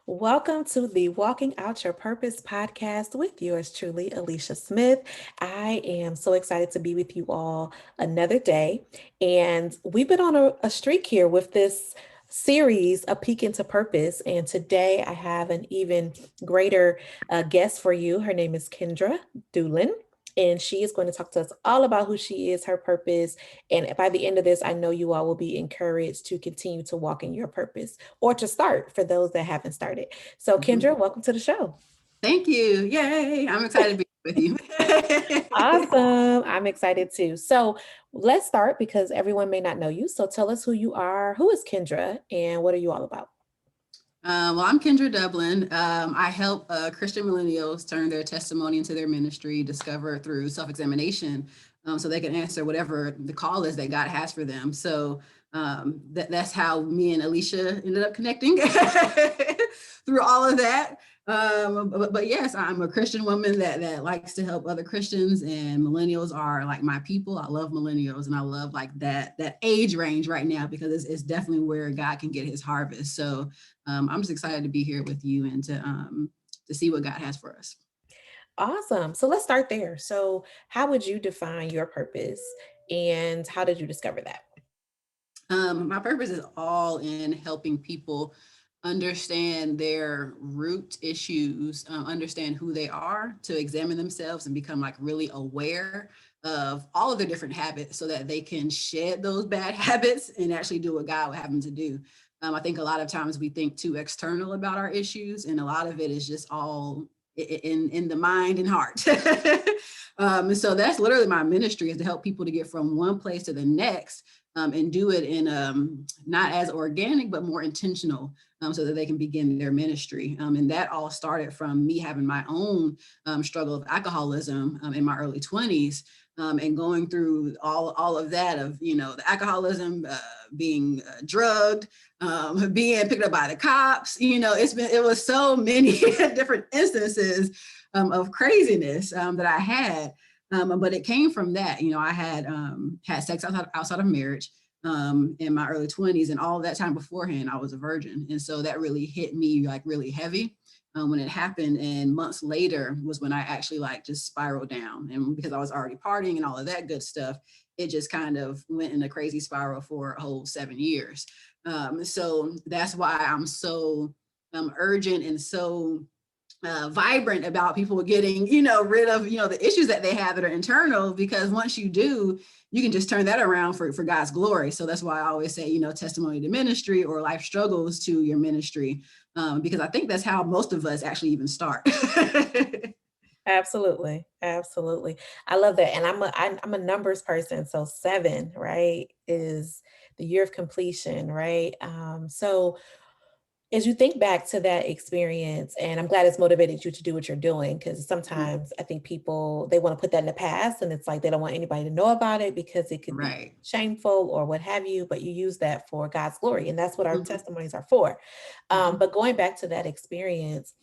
Welcome to the Walking Out Your Purpose podcast with yours truly, Alicia Smith. I am so excited to be with you all another day. And we've been on a streak here with this series, A Peek into Purpose. And today I have an even greater guest for you. Her name is Kendra Dublin. And she is going to talk to us all about who she is, her purpose. And by the end of this, I know you all will be encouraged to continue to walk in your purpose or to start for those that haven't started. So, Mhm. Kendra, welcome to the show. Thank you. Yay. I'm excited to be with you. Awesome. I'm excited too. So, let's start because everyone may not know you. So, tell us who you are. Who is Kendra and what are you all about? Well, I'm Kendra Dublin. I help Christian millennials turn their testimony into their ministry, discover through self-examination, so they can answer whatever the call is that God has for them. So that's how me and Alicia ended up connecting through all of that. But yes, I'm a Christian woman that likes to help other Christians, and millennials are like my people. I love millennials, and I love like that age range right now because it's definitely where God can get His harvest. So I'm just excited to be here with you and to see what God has for us. Awesome. So, let's start there. So, how would you define your purpose and how did you discover that? My purpose is all in helping people understand their root issues, understand who they are, to examine themselves and become like really aware of all of their different habits so that they can shed those bad habits and actually do what God would have them to do. I think a lot of times we think too external about our issues, and a lot of it is just all in the mind and heart. And so that's literally my ministry, is to help people to get from one place to the next, and do it in not as organic, but more intentional, so that they can begin their ministry. And that all started from me having my own struggle of alcoholism in my early 20s, and going through all of that of, the alcoholism, being drugged, being picked up by the cops. It was so many different instances of craziness that I had. But it came from that. I had sex outside of marriage in my early 20s, and all that time beforehand I was a virgin, and so that really hit me like really heavy when it happened. And months later was when I actually like just spiraled down, and because I was already partying and all of that good stuff, it just kind of went in a crazy spiral for a whole 7 years. So that's why I'm so urgent and so vibrant about people getting, rid of, the issues that they have that are internal, because once you do, you can just turn that around for God's glory. So that's why I always say, testimony to ministry, or life struggles to your ministry, because I think that's how most of us actually even start. Absolutely. Absolutely. I love that. And I'm a numbers person. So 7, right, is the year of completion, right? So as you think back to that experience, and I'm glad it's motivated you to do what you're doing, because sometimes I think people, they want to put that in the past and it's like they don't want anybody to know about it because it could be Right. shameful or what have you, but you use that for God's glory. And that's what our Mhm. testimonies are for. Mhm. But going back to that experience,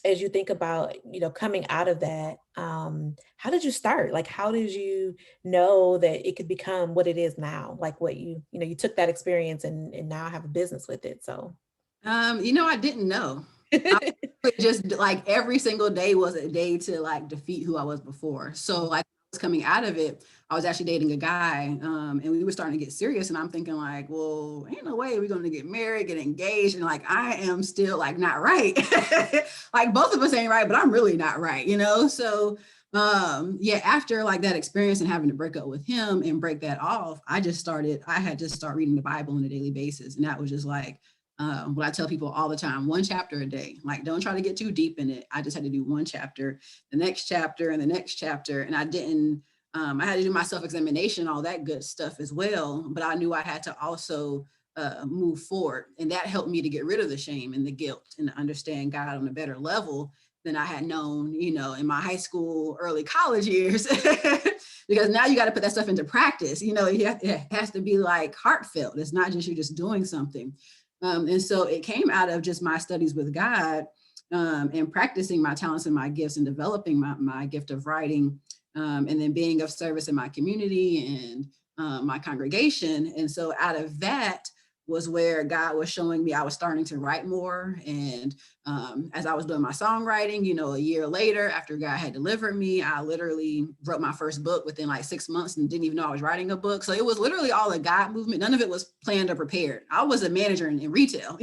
as you think about, coming out of that, how did you start? Like, how did you know that it could become what it is now? Like what you took that experience and now have a business with it. So I didn't know. I just like every single day was a day to like defeat who I was before. So like I was coming out of it, I was actually dating a guy, and we were starting to get serious. And I'm thinking like, well, ain't no way we're going to get married, get engaged, and like I am still like not right. Like both of us ain't right, but I'm really not right. So yeah, after like that experience and having to break up with him and break that off, I had to start reading the Bible on a daily basis, and that was just like what I tell people all the time: one chapter a day. Like, don't try to get too deep in it. I just had to do one chapter, the next chapter, and the next chapter. And I didn't, I had to do my self examination, all that good stuff as well. But I knew I had to also move forward. And that helped me to get rid of the shame and the guilt and to understand God on a better level than I had known, in my high school, early college years. Because now you got to put that stuff into practice. It has to be like heartfelt. It's not just you just doing something. And so it came out of just my studies with God, and practicing my talents and my gifts and developing my gift of writing, and then being of service in my community and my congregation. And so out of that was where God was showing me I was starting to write more. And as I was doing my songwriting, a year later, after God had delivered me, I literally wrote my first book within like 6 months and didn't even know I was writing a book. So it was literally all a God movement. None of it was planned or prepared. I was a manager in retail,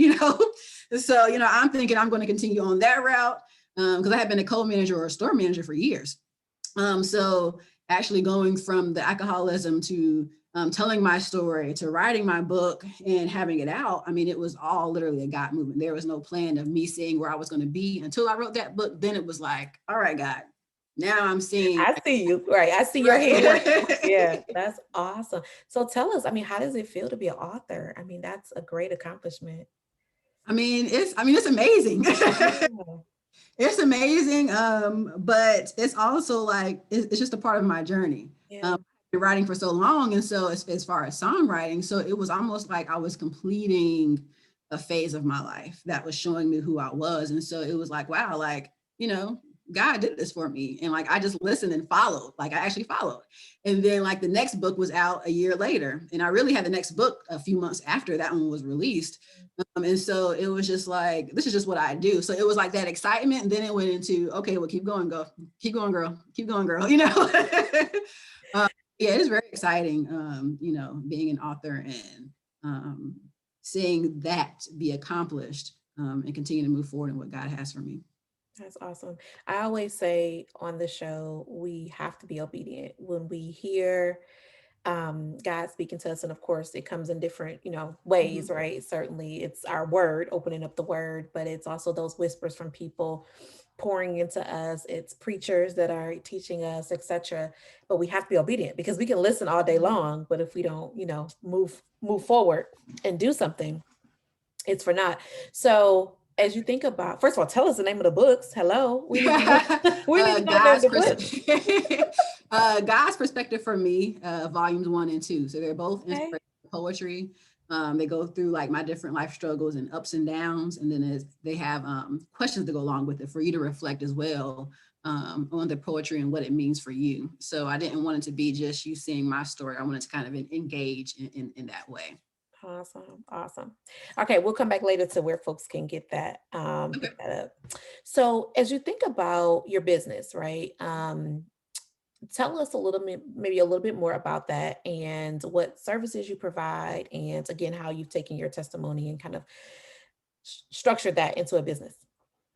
So, I'm thinking I'm going to continue on that route because I had been a co-manager or a store manager for years. So actually going from the alcoholism to telling my story to writing my book and having it out, I mean, it was all literally a God movement. There was no plan of me seeing where I was going to be until I wrote that book. Then it was like, all right, God, now I'm seeing. I see you. Right. I see your hand working. Yeah, that's awesome. So tell us, I mean, how does it feel to be an author? I mean, that's a great accomplishment. It's amazing. Yeah. It's amazing. But it's also like, it's just a part of my journey. Yeah. I've been writing for so long. And so as far as songwriting, so it was almost like I was completing a phase of my life that was showing me who I was. And so it was like, wow, like, God did this for me. And like, I just listened and followed, like I actually followed. And then like the next book was out a year later. And I really had the next book a few months after that one was released. And so it was just like, this is just what I do. So it was like that excitement. And then it went into, okay, well, keep going, keep going, girl, keep going, girl, Yeah, it is very exciting, being an author and seeing that be accomplished and continue to move forward in what God has for me. That's awesome. I always say on the show, we have to be obedient when we hear God speaking to us. And of course, it comes in different, ways, Mhm. right? Certainly it's our word, opening up the word, but it's also those whispers from people pouring into us. It's preachers that are teaching us, etc. But we have to be obedient because we can listen all day long, but if we don't, move forward and do something, it's for naught. So as you think about, first of all, tell us the name of the books. Hello, we need to know. We need to know the name of God's the book. God's perspective for me, volumes 1 and 2. So they're both Okay. inspirational poetry. They go through like my different life struggles and ups and downs, and then they have questions to go along with it for you to reflect as well on the poetry and what it means for you. So I didn't want it to be just you seeing my story. I wanted to kind of engage in that way. Awesome. Awesome. Okay, we'll come back later to where folks can get that, Okay. pick that up. So as you think about your business, right? Tell us a little bit, maybe a little bit more about that and what services you provide, and again, how you've taken your testimony and kind of structured that into a business.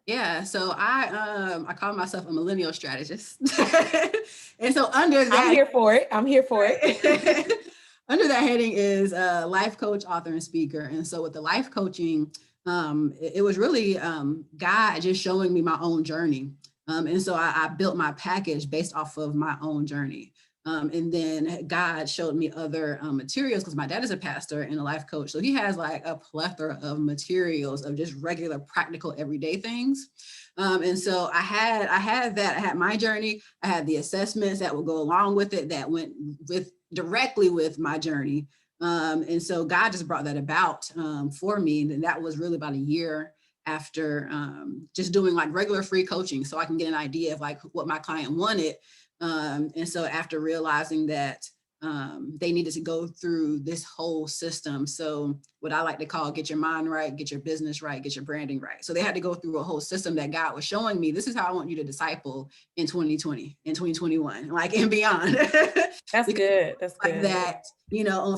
Yeah, so I call myself a millennial strategist. And so under I'm that, here for it. I'm here for it. right, under that heading is life coach, author, and speaker. And so with the life coaching, it was really God just showing me my own journey. And so I built my package based off of my own journey. And then God showed me other materials because my dad is a pastor and a life coach. So he has like a plethora of materials of just regular, practical, everyday things. And so I had my journey. I had the assessments that would go along with it that went directly with my journey. And so God just brought that about for me. And that was really about a year after just doing like regular free coaching so I can get an idea of like what my client wanted. And so after realizing that they needed to go through this whole system. So what I like to call get your mind right, get your business right, get your branding right. So they had to go through a whole system that God was showing me. This is how I want you to disciple in 2020, in 2021, like and beyond. That's Because good. That's like good. that,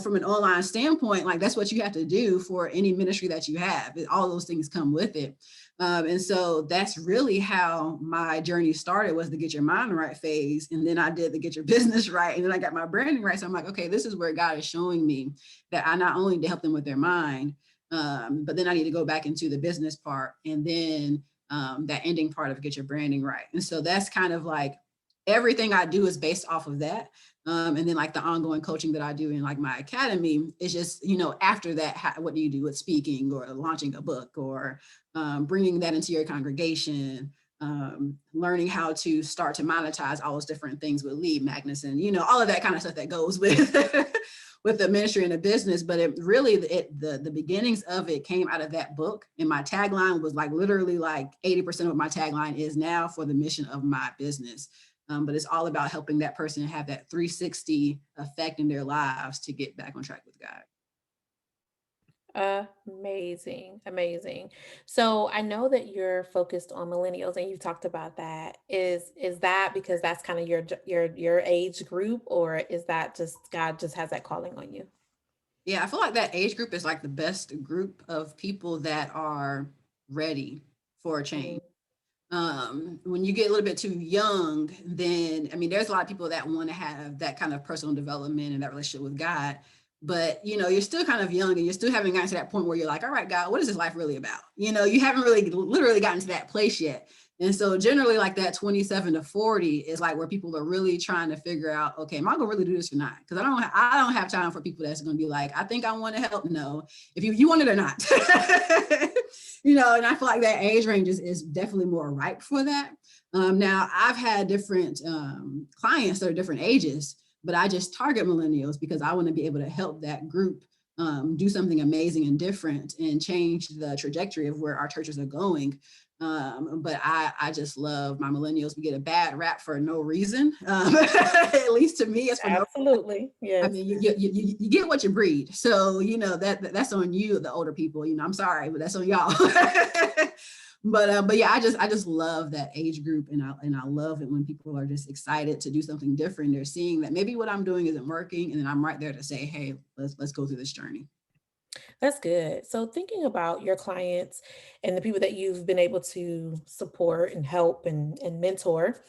from an online standpoint, like that's what you have to do for any ministry that you have. All those things come with it. And so that's really how my journey started, was the get your mind right phase. And then I did the get your business right. And then I got my branding right. So I'm like, okay, this is where God is showing me that I not only need to help them with their mind, but then I need to go back into the business part. And then that ending part of get your branding right. And so that's kind of like everything I do is based off of that. And then like the ongoing coaching that I do in like my academy is just, after that, what do you do with speaking or launching a book or bringing that into your congregation, learning how to start to monetize all those different things with lead magnets and, all of that kind of stuff that goes with with the ministry and the business. But it really, the beginnings of it came out of that book. And my tagline was like literally like 80% of what my tagline is now for the mission of my business. But it's all about helping that person have that 360 effect in their lives to get back on track with God. Amazing, amazing. So I know that you're focused on millennials and you've talked about that. Is that because that's kind of your age group, or is that just God just has that calling on you? Yeah, I feel like that age group is like the best group of people that are ready for a change. Mm, When you get a little bit too young, then I mean, there's a lot of people that want to have that kind of personal development and that relationship with God. But you're still kind of young and you're still haven't gotten to that point where you're like, all right, God, what is this life really about? You haven't really literally gotten to that place yet. And so generally like that 27 to 40 is like where people are really trying to figure out, okay, am I gonna really do this or not? Because I don't have time for people that's gonna be like, I think I want to help. No, if you want it or not. And I feel like that age range is definitely more ripe for that. Now, I've had different clients that are different ages, but I just target millennials because I want to be able to help that group do something amazing and different and change the trajectory of where our churches are going. But I just love my millennials. We get a bad rap for no reason. At least to me, it's for no. absolutely. I Yes. mean, you get what you breed. So, that's on you, the older people. I'm sorry, but that's on y'all. But yeah, I just love that age group, and I love it when people are just excited to do something different. They're seeing that maybe what I'm doing isn't working, and then I'm right there to say, hey, let's go through this journey. That's good. So thinking about your clients and the people that you've been able to support and help and mentor,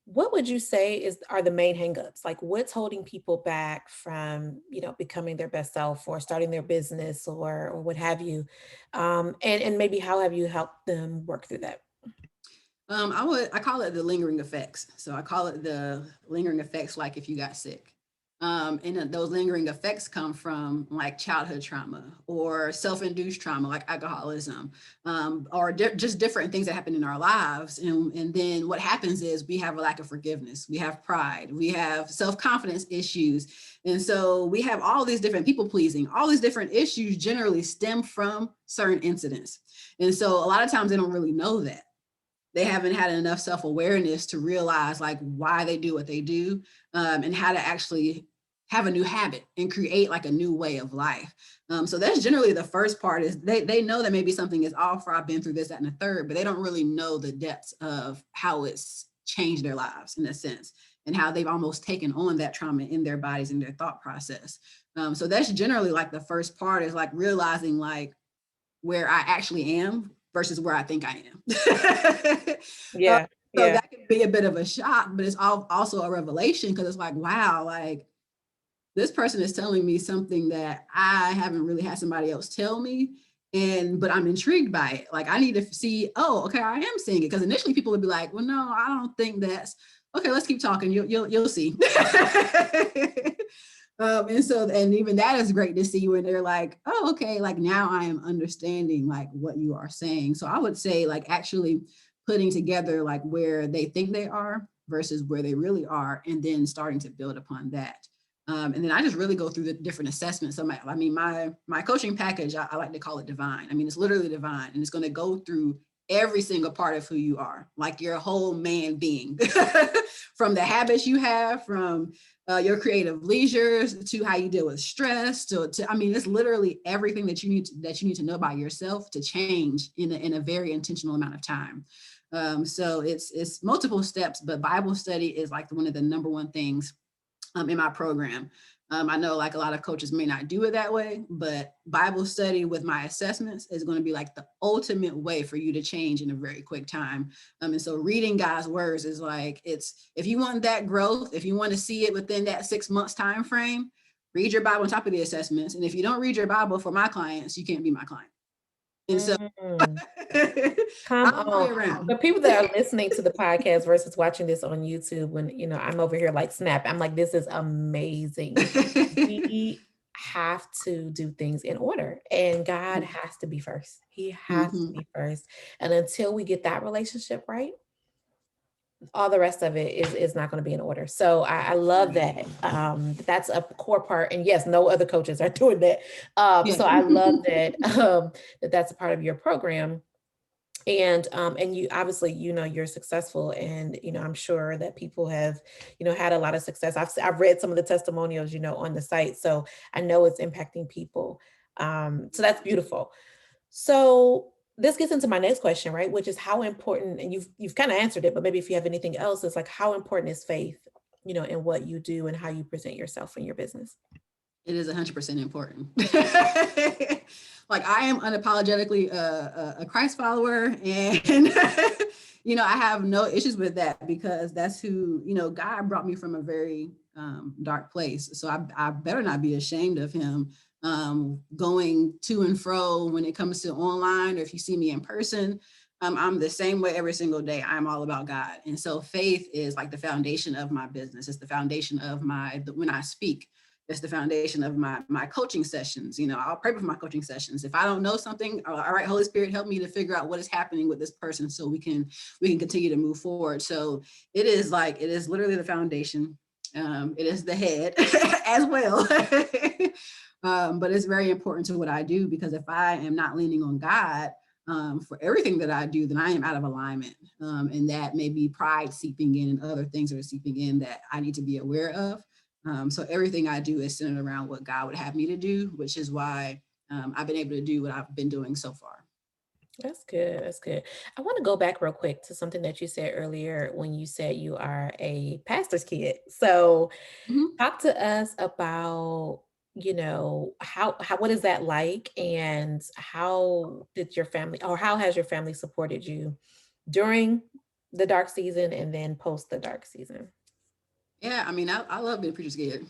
what would you say are the main hangups? Like what's holding people back from, becoming their best self or starting their business or what have you? And maybe how have you helped them work through that? I call it the lingering effects. So I call it the lingering effects, like if you got sick. And those lingering effects come from like childhood trauma or self-induced trauma, like alcoholism, or just different things that happen in our lives. And then what happens is we have a lack of forgiveness, we have pride, we have self-confidence issues. And so we have all these different people pleasing, all these different issues generally stem from certain incidents. And so a lot of times they don't really know that they haven't had enough self-awareness to realize like why they do what they do, and how to actually have a new habit and create like a new way of life. So that's generally the first part is they know that maybe something is off or I've been through this, that, and the third, but they don't really know the depths of how it's changed their lives in a sense and how they've almost taken on that trauma in their bodies and their thought process. So that's generally like the first part is like realizing like where I actually am versus where I think I am. uh, Yeah. so Yeah. that can be a bit of a shock, but it's also a revelation because it's like, wow, like this person is telling me something that I haven't really had somebody else tell me. But I'm intrigued by it. Like I need to see, oh, okay, I am seeing it. Because initially people would be like, well, no, I don't think that's okay. Let's keep talking. You'll see. And even that is great to see when they're like, oh, okay, like now I am understanding like what you are saying. So I would say like actually putting together like where they think they are versus where they really are, and then starting to build upon that. And then I just really go through the different assessments. So my coaching package, I like to call it divine. I mean, it's literally divine, and it's going to go through every single part of who you are, like your whole man being, from the habits you have, from your creative leisures to how you deal with stress to I mean it's literally everything that you need to know about yourself to change in a very intentional amount of time. So it's multiple steps, but Bible study is like one of the number one things in my program. I know like a lot of coaches may not do it that way, but Bible study with my assessments is going to be like the ultimate way for you to change in a very quick time. And so reading God's words is like, it's, if you want that growth, if you want to see it within that 6 months time frame, read your Bible on top of the assessments. And if you don't read your Bible for my clients, you can't be my client. And so Mhm. Come I'll play on. The around. people that are listening to the podcast versus watching this on YouTube, when I'm over here like snap, I'm like, this is amazing. We have to do things in order, and God has to be first. He has to Mhm. be first. And until we get that relationship right, all the rest of it is not going to be in order. So I love Right. that. That's a core part. And yes, no other coaches are doing that. Yeah. So I love that that's a part of your program. And you obviously, you're successful, and I'm sure that people have had a lot of success. I've read some of the testimonials on the site, so I know it's impacting people. So that's beautiful. So this gets into my next question, right? Which is how important, and you've kind of answered it, but maybe if you have anything else, it's like how important is faith, in what you do and how you present yourself in your business. It is 100% important. Like I am unapologetically a Christ follower, and I have no issues with that because that's who God brought me from a very dark place. So I better not be ashamed of Him. Going to and fro when it comes to online, or if you see me in person, I'm the same way every single day. I'm all about God, and so faith is like the foundation of my business. It's the foundation of when I speak. It's the foundation of my coaching sessions. I'll pray for my coaching sessions. If I don't know something, all right, Holy Spirit, help me to figure out what is happening with this person so we can continue to move forward. So it is literally the foundation. It is the head as well. But it's very important to what I do, because if I am not leaning on God for everything that I do, then I am out of alignment. And that may be pride seeping in and other things that are seeping in that I need to be aware of. So everything I do is centered around what God would have me to do, which is why I've been able to do what I've been doing so far. That's good. That's good. I want to go back real quick to something that you said earlier when you said you are a pastor's kid. So Mhm. talk to us about, how what is that like, and how did your family, or how has your family supported you during the dark season and then post the dark season? Yeah, I mean, I love being a preacher's kid.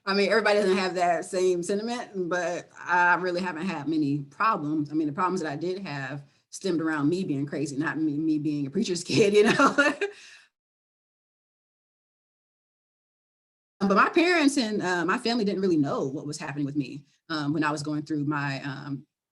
I mean, everybody doesn't have that same sentiment, but I really haven't had many problems. I mean, the problems that I did have stemmed around me being crazy, not me being a preacher's kid. But my parents and my family didn't really know what was happening with me when I was going through my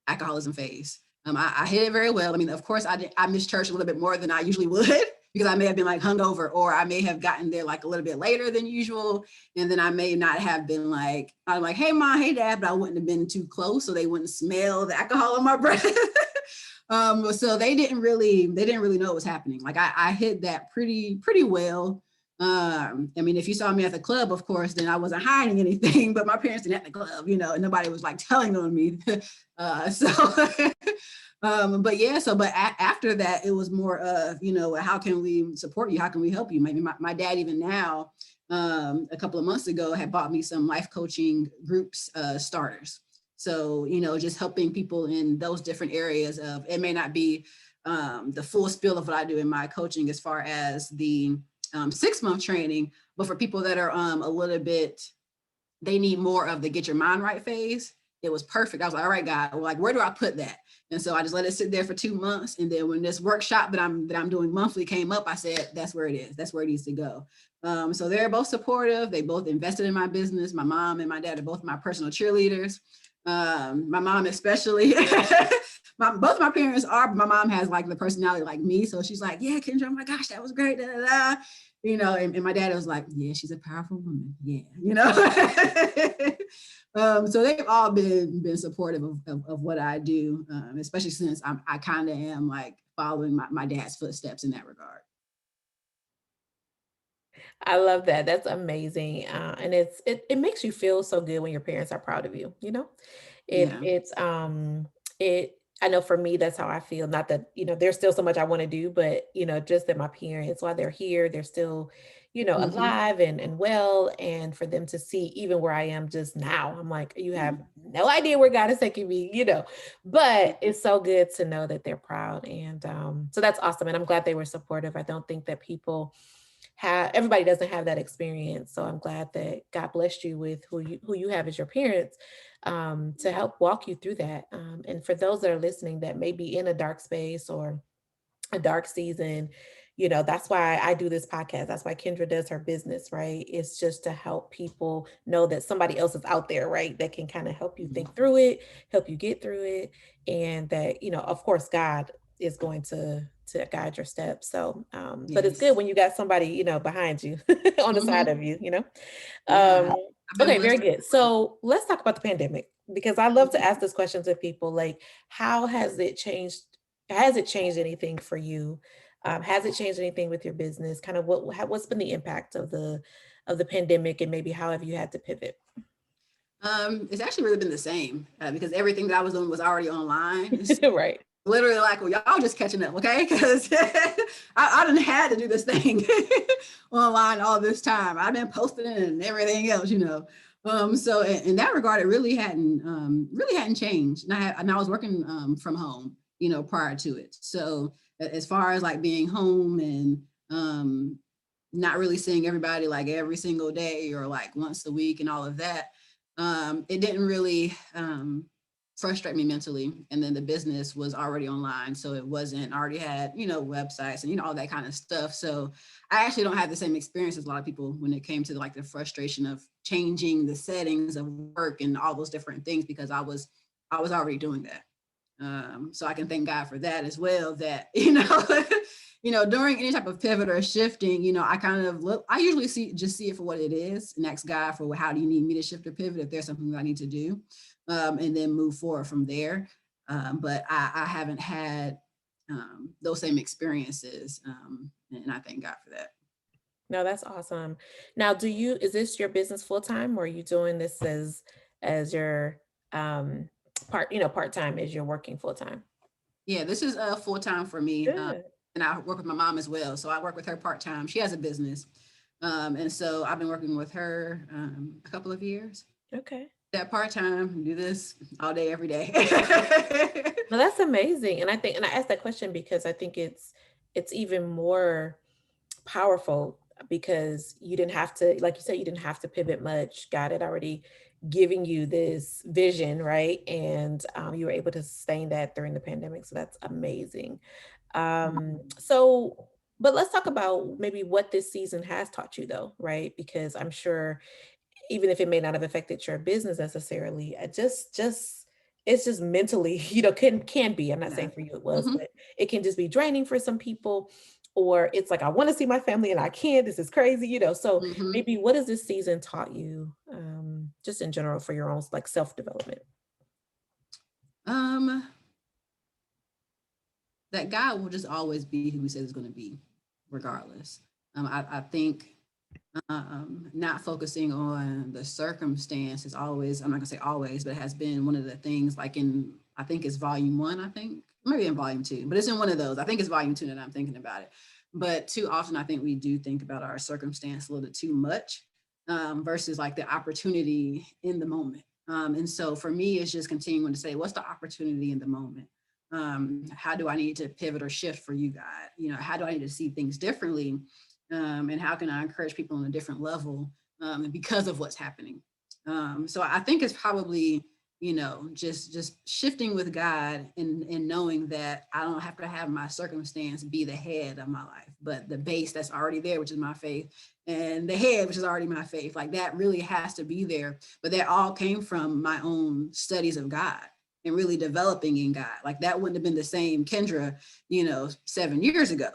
alcoholism phase. I hid it very well. I mean, of course, I missed church a little bit more than I usually would because I may have been like hungover, or I may have gotten there like a little bit later than usual. And then I may not have been like, I'm like, hey, mom, hey, dad, but I wouldn't have been too close so they wouldn't smell the alcohol in my breath. So they didn't really know what was happening. Like I hid that pretty well. I mean, if you saw me at the club, of course, then I wasn't hiding anything, but my parents didn't at the club, and nobody was like telling on me. So, but yeah, after that, it was more of, how can we support you? How can we help you? Maybe my dad, even now, a couple of months ago, had bought me some life coaching groups, starters. So, just helping people in those different areas of, it may not be the full spiel of what I do in my coaching as far as the 6-month training, but for people that are a little bit, they need more of the get your mind right phase. It was perfect. I was like, all right, God, well, like, where do I put that? And so I just let it sit there for 2 months. And then when this workshop that I'm doing monthly came up, I said, that's where it is. That's where it needs to go. So they're both supportive. They both invested in my business. My mom and my dad are both my personal cheerleaders. My mom, especially, both my parents are, but my mom has like the personality like me. So she's like, yeah, Kendra, oh my gosh, that was great. Da, da, da. And my dad was like, yeah, she's a powerful woman. Yeah. So they've all been supportive of what I do, especially since I kind of am like following my dad's footsteps in that regard. I love that. That's amazing. And it makes you feel so good when your parents are proud of you, Yeah. it I know for me that's how I feel. Not that, there's still so much I want to do, but just that my parents, while they're here, they're still, Hmm. alive and well. And for them to see even where I am just now, I'm like, you have no idea where God is taking me. But it's so good to know that they're proud. And so that's awesome. And I'm glad they were supportive. I don't think that everybody doesn't have that experience. So I'm glad that God blessed you with who you have as your parents, to help walk you through that. And for those that are listening that may be in a dark space or a dark season, that's why I do this podcast. That's why Kendra does her business, right? It's just to help people know that somebody else is out there, right? That can kind of help you think through it, help you get through it. And that, of course, God is going to guide your steps. So, but it's good Yes. when you got somebody, behind you on the side Hmm. of you. Yeah. Um, I've been okay, very blessed. good. So let's talk about the pandemic because I love to ask this question to people like, how has it changed? Has it changed anything for you? Has it changed anything with your business? Kind of what's been the impact of the pandemic, and maybe how have you had to pivot? It's actually really been the same because everything that I was doing was already online. So Right. literally like, well, y'all just catching up, okay? Because I didn't had to do this thing online all this time. I've been posting it and everything else, you know. So in that regard, it really hadn't changed. And I was working from home, you know, prior to it. So as far as like being home and not really seeing everybody like every single day or like once a week and all of that, it didn't really frustrate me mentally. And then the business was already online, so it wasn't already had, you know, websites and, you know, all that kind of stuff. So I actually don't have the same experience as a lot of people when it came to like the frustration of changing the settings of work and all those different things, because I was already doing that. So I can thank God for that as well, that, you know, you know, during any type of pivot or shifting, you know, I kind of look, I usually see it for what it is and ask God for how do you need me to shift or pivot if there's something that I need to do, and then move forward from there. But I haven't had those same experiences, and I thank God for that. No, that's awesome. Now, is this your business full time, or are you doing this as your um part time as you're working full time? Yeah, this is full time for me, Good. and I work with my mom as well. So I work with her part time. She has a business, and so I've been working with her a couple of years. Okay. That part time, do this all day, every day. No, that's amazing. And I asked that question because I think it's even more powerful because you didn't have to, like you said, you didn't have to pivot much. God had already given you this vision, right? And you were able to sustain that during the pandemic. So that's amazing. So, but let's talk about maybe what this season has taught you, though, right? Because I'm sure even if it may not have affected your business necessarily, just it's just mentally, can be. I'm not Yeah. saying for you it was, Hmm. but it can just be draining for some people, or it's like I want to see my family and I can't. This is crazy. So Hmm. maybe what has this season taught you, just in general for your own like self development? Um, that God will just always be who He says He's going to be, regardless. I think not focusing on the circumstance is always, I'm not gonna say always, but it has been one of the things, like in, I think it's volume 1, I think, maybe in volume 2, but it's in one of those. I think it's volume 2 that I'm thinking about it. But too often, I think we do think about our circumstance a little bit too much, versus like the opportunity in the moment. And so for me, it's just continuing to say, what's the opportunity in the moment? How do I need to pivot or shift for you, God? You know, how do I need to see things differently? And how can I encourage people on a different level, because of what's happening? So I think it's probably, you know, just shifting with God, and knowing that I don't have to have my circumstance be the head of my life, but the base that's already there, which is my faith, and the head, which is already my faith. Like that really has to be there. But that all came from my own studies of God and really developing in God. Like that wouldn't have been the same Kendra, you know, 7 years ago.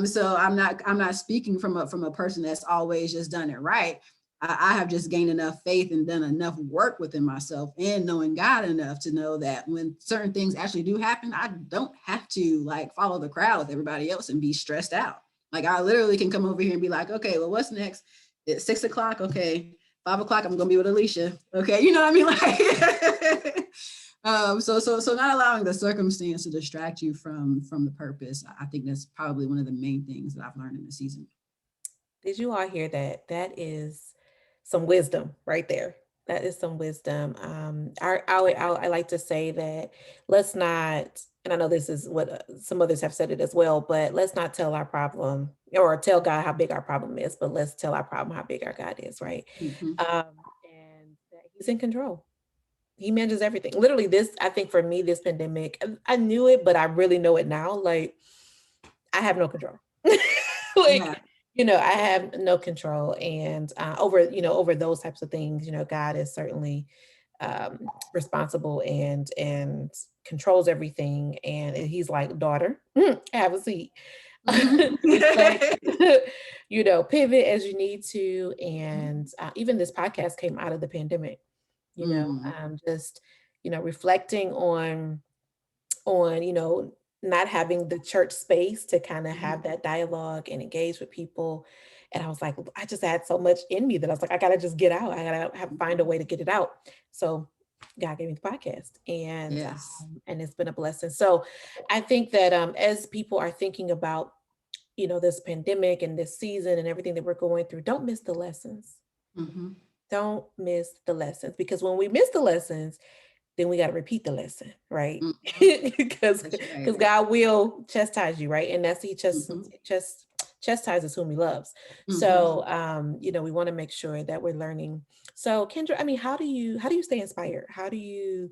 So I'm not speaking from a person that's always just done it right. I have just gained enough faith and done enough work within myself and knowing God enough to know that when certain things actually do happen, I don't have to like follow the crowd with everybody else and be stressed out. Like I literally can come over here and be like, okay, well, what's next? It's 6 o'clock. Okay. 5 o'clock, I'm gonna be with Alicia. Okay, you know what I mean? Like so not allowing the circumstance to distract you from the purpose. I think that's probably one of the main things that I've learned in the season. Did you all hear that? That is some wisdom right there. That is some wisdom. I like to say that let's not, and I know this is what some others have said it as well, but let's not tell our problem or tell God how big our problem is, but let's tell our problem how big our God is, right? Mm-hmm. And that He's in control. He manages everything. Literally, this, I think for me, this pandemic, I knew it, but I really know it now. Like, I have no control. Yeah. Like, I have no control. And over those types of things, God is certainly responsible and controls everything. And He's like, daughter, have a seat. He's like, Mm-hmm. pivot as you need to. And even this podcast came out of the pandemic, Mm. just, reflecting on not having the church space to kind of have that dialogue and engage with people. And I was like, I just had so much in me that I was like, I gotta just get out. I gotta find a way to get it out. So God gave me the podcast, Yes. and it's been a blessing. So I think that as people are thinking about, this pandemic and this season and everything that we're going through, don't miss the lessons. Mm-hmm. Don't miss the lessons, because when we miss the lessons, then we got to repeat the lesson, right? Mm-hmm. because That's because right. God will chastise you, right? And that's he Mm-hmm. just chastises whom he loves. Mm-hmm. So we want to make sure that we're learning. So Kendra, I mean, how do you stay inspired? How do you,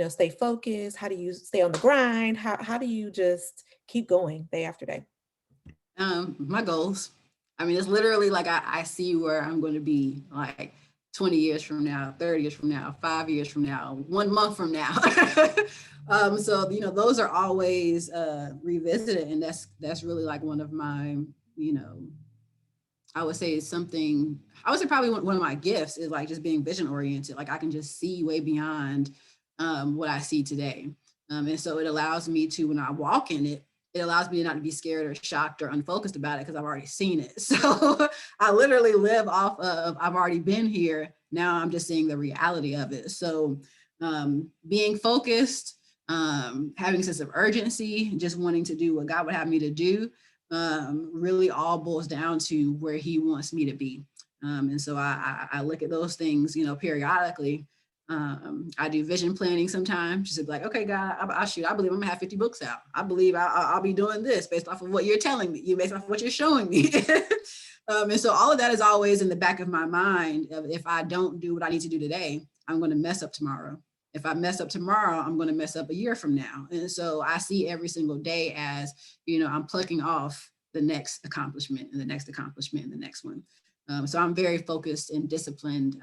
stay focused? How do you stay on the grind? How do you just keep going day after day? My goals. I mean, it's literally like I see where I'm going to be like 20 years from now, 30 years from now, 5 years from now, 1 month from now. So those are always revisited, and that's really like one of my, you know, I would say is something. I would say probably one of my gifts is like just being vision oriented. Like I can just see way beyond what I see today, and so it allows me to, when I walk in it, it allows me not to be scared or shocked or unfocused about it because I've already seen it. So I literally live off of I've already been here. Now I'm just seeing the reality of it. So being focused, having a sense of urgency, just wanting to do what God would have me to do, really all boils down to where he wants me to be. And so I look at those things, periodically. I do vision planning sometimes, just to be like, okay, God, I believe I'm gonna have 50 books out. I believe I'll be doing this based off of what you're telling me, based off of what you're showing me. And so all of that is always in the back of my mind. Of if I don't do what I need to do today, I'm going to mess up tomorrow. If I mess up tomorrow, I'm going to mess up a year from now. And so I see every single day as, I'm plucking off the next accomplishment and the next accomplishment and the next one. So I'm very focused and disciplined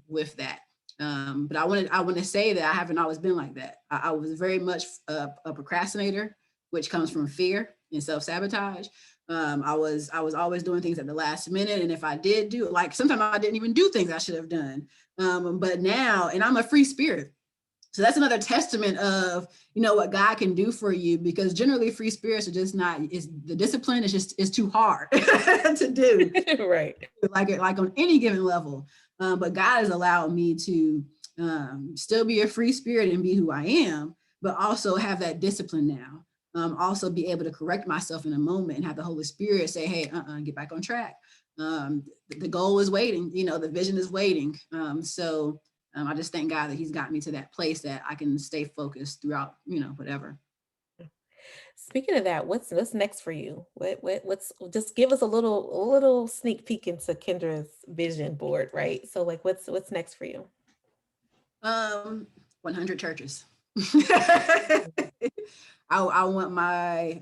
with that. But I want to say that I haven't always been like that. I was very much a procrastinator, which comes from fear and self sabotage. I was always doing things at the last minute, and if I did do it, like sometimes I didn't even do things I should have done. But now, and I'm a free spirit. So that's another testament of, what God can do for you, because generally free spirits are just not, is the discipline is too hard to do, Right. like on any given level. But God has allowed me to still be a free spirit and be who I am, but also have that discipline now. Also be able to correct myself in a moment and have the Holy Spirit say, hey, get back on track. The goal is waiting, the vision is waiting. I just thank God that he's got me to that place that I can stay focused throughout, whatever. Speaking of that, what's next for you? What's just give us a little sneak peek into Kendra's vision board, right? So like what's next for you? Um, 100 churches. I want my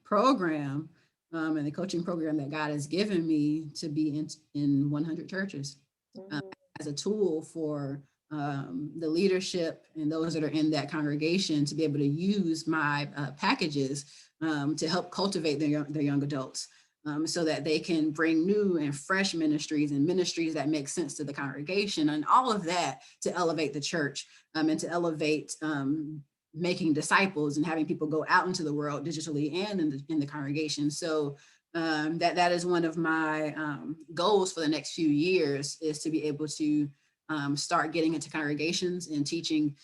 program and the coaching program that God has given me to be in 100 churches uh, Mhm. as a tool for the leadership and those that are in that congregation to be able to use my packages to help cultivate their young adults. So that they can bring new and fresh ministries and ministries that make sense to the congregation, and all of that to elevate the church and to elevate making disciples and having people go out into the world digitally and in the congregation. So that is one of my goals for the next few years, is to be able to start getting into congregations and teaching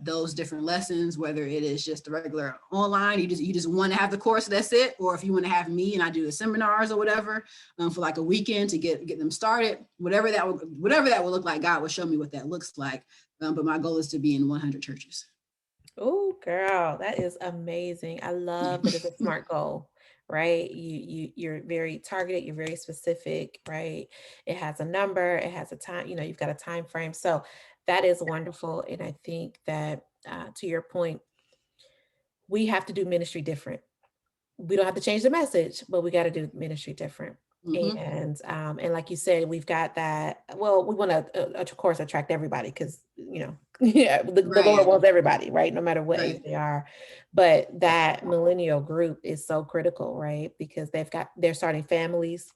those different lessons, whether it is just the regular online, you just want to have the course, that's it, or if you want to have me and I do the seminars or whatever for like a weekend to get them started, whatever that will look like, God will show me what that looks like. But my goal is to be in 100 churches. Oh, girl, that is amazing. I love that it's a smart goal, right? You're very targeted, you're very specific, right? It has a number, it has a time, you've got a time frame. So that is wonderful. And I think that to your point, we have to do ministry different. We don't have to change the message, but we got to do ministry different. Mm-hmm. And like you said, we've got that. Well, we want to, of course, attract everybody because yeah, the Lord Right, wants everybody, right? No matter what age right. they are. But that millennial group is so critical, right? Because they're starting families,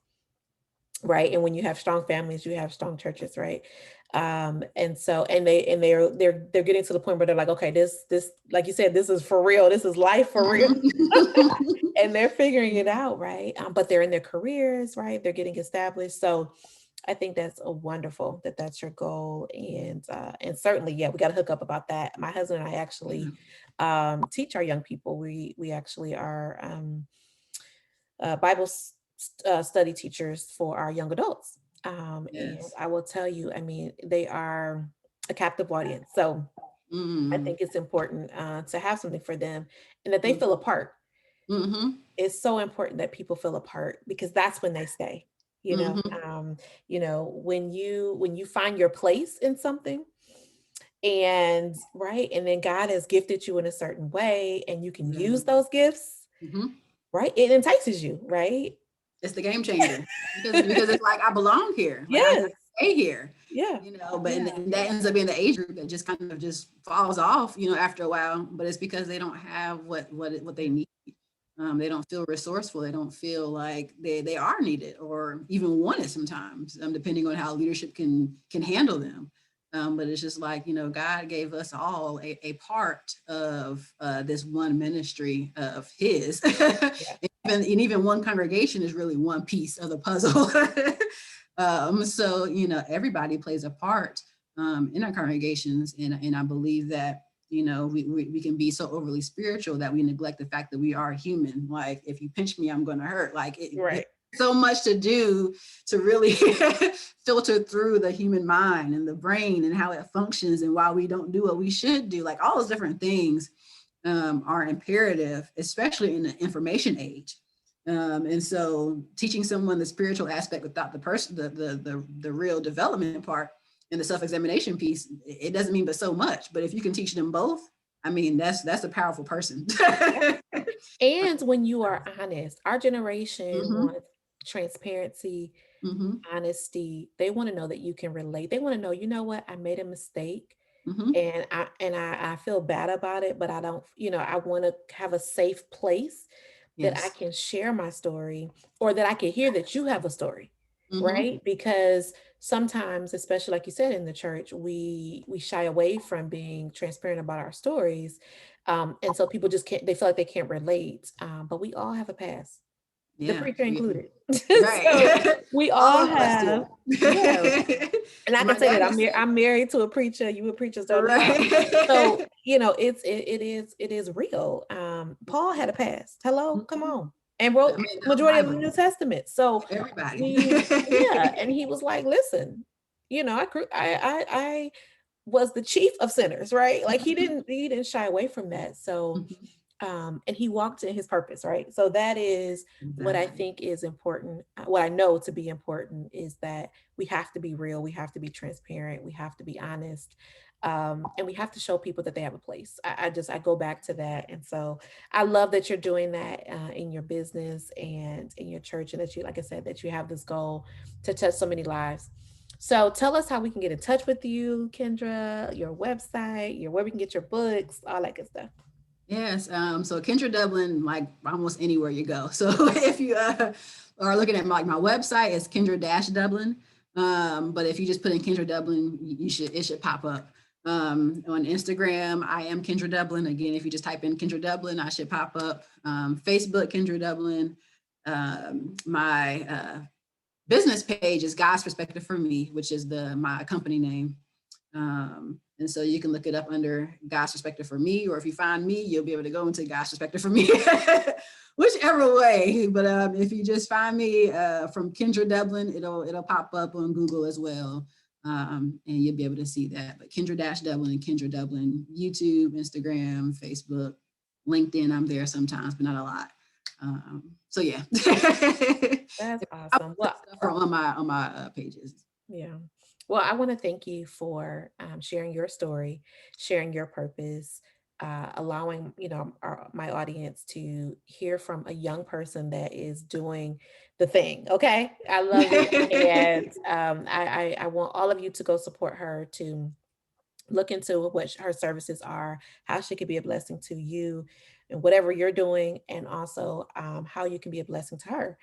right? And when you have strong families, you have strong churches, right? And so, they're getting to the point where they're like, okay, this, like you said, this is for real. This is life for real. Mhm. And they're figuring it out, right? But they're in their careers, right? They're getting established. So I think that's a wonderful that that's your goal, and certainly, yeah, we got to hook up about that. My husband and I actually teach our young people. We actually are Bible study teachers for our young adults, and Yes. I will tell you, I mean, they are a captive audience. So I Mm-hmm. think it's important to have something for them, and that they feel a Mm-hmm. part. Mm-hmm. It's so important that people feel a part because that's when they stay. You know, Mm-hmm. when you find your place in something, and right, and then God has gifted you in a certain way, and you can Yeah. use those gifts, Mm-hmm. right? It entices you, right? It's the game changer because it's like I belong here, like I Yes. stay here, Yeah. you know. But Yeah. and that ends up being the age group that just kind of just falls off, you know, after a while. But it's because they don't have what they need. They don't feel resourceful. They don't feel like they are needed or even wanted sometimes, depending on how leadership can handle them. But it's just like, you know, God gave us all a part of this one ministry of His. Yeah. And even one congregation is really one piece of the puzzle. So, you know, everybody plays a part in our congregations. And I believe that, you know, we can be so overly spiritual that we neglect the fact that we are human. Like, if you pinch me, I'm going to hurt. Like, Right. so much to do to really filter through the human mind and the brain and how it functions and why we don't do what we should do. Like, all those different things are imperative, especially in the information age. And so teaching someone the spiritual aspect without the person, the real development part and the self-examination piece, it doesn't mean but so much. But if you can teach them both, I mean, that's a powerful person. And when you are honest, our generation Mm-hmm, wants transparency, mm-hmm, honesty. They want to know that you can relate. They want to know, you know what, I made a mistake, mm-hmm. and I feel bad about it, but I don't, I want to have a safe place that I Yes. can share my story, or that I can hear that you have a story, Mm-hmm. right? Because sometimes, especially like you said in the church, we shy away from being transparent about our stories, and so people just can't. They feel like they can't relate, but we all have a past, the Yeah. preacher included. So Right. we All all of us have, do. yeah. And I And can my say that dad used to say, I'm married to a preacher. You a preacher, so no. So right. it is real. Paul had a past. Hello, come Mhm. on, and I wrote mean, the whole majority of the Bible, New Testament. So everybody. yeah, and he was like, listen, I was the chief of sinners, right? Like he didn't shy away from that. So Mhm. and he walked in his purpose, right? So that is what I Exactly. think is important. What I know to be important is that we have to be real, we have to be transparent, we have to be honest, and we have to show people that they have a place. I go back to that, and so I love that you're doing that in your business and in your church, and that you, like I said, that you have this goal to touch so many lives. So tell us how we can get in touch with you, Kendra, your website, where we can get your books, all that good stuff. Yes. So Kendra Dublin, like almost anywhere you go. So if you are looking at my website, it's Kendra-Dublin. But if you just put in Kendra Dublin, it should pop up. On Instagram, I am Kendra Dublin. Again, if you just type in Kendra Dublin, I should pop up. Facebook, Kendra Dublin. My business page is God's Perspective for Me, which is the my company name. And so you can look it up under God's Perspective for Me, or if you find me, you'll be able to go into God's Perspective for Me, whichever way. But if you just find me from Kendra Dublin, it'll pop up on Google as well, and you'll be able to see that. But Kendra-Dublin, Kendra Dublin, YouTube, Instagram, Facebook, LinkedIn. I'm there sometimes, but not a lot. So yeah, That's awesome. Well, stuff are on my pages. yeah. Well, I want to thank you for sharing your story, sharing your purpose, allowing my audience to hear from a young person that is doing the thing. Okay, I love it, and I want all of you to go support her, to look into what her services are, how she could be a blessing to you and whatever you're doing, and also how you can be a blessing to her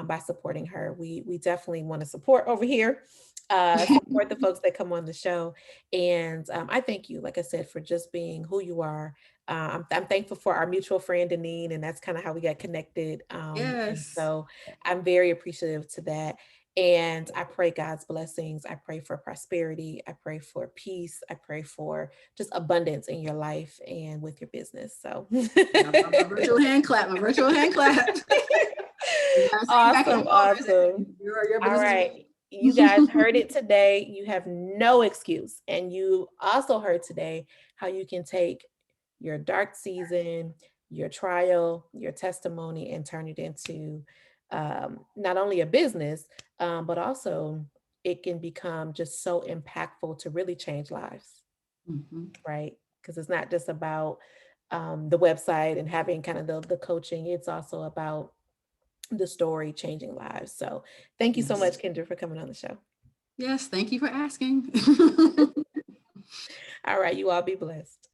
by supporting her. We definitely want to support over here. support the folks that come on the show. And I thank you, like I said, for just being who you are. I'm thankful for our mutual friend, Deneen, and that's kind of how we got connected. And Yes. so I'm very appreciative to that. And I pray God's blessings. I pray for prosperity. I pray for peace. I pray for just abundance in your life and with your business. So My virtual hand clap, my virtual hand clap. You gotta say it back in awesome, yours. awesome. Your All business is right. You guys heard it today. You have no excuse. And you also heard today how you can take your dark season, your trial, your testimony, and turn it into not only a business, but also it can become just so impactful to really change lives, Mhm. right? Because it's not just about the website and having kind of the coaching, it's also about the story changing lives. So thank you so Yes. much, Kendra, for coming on the show. Yes, thank you for asking. All right, you all be blessed.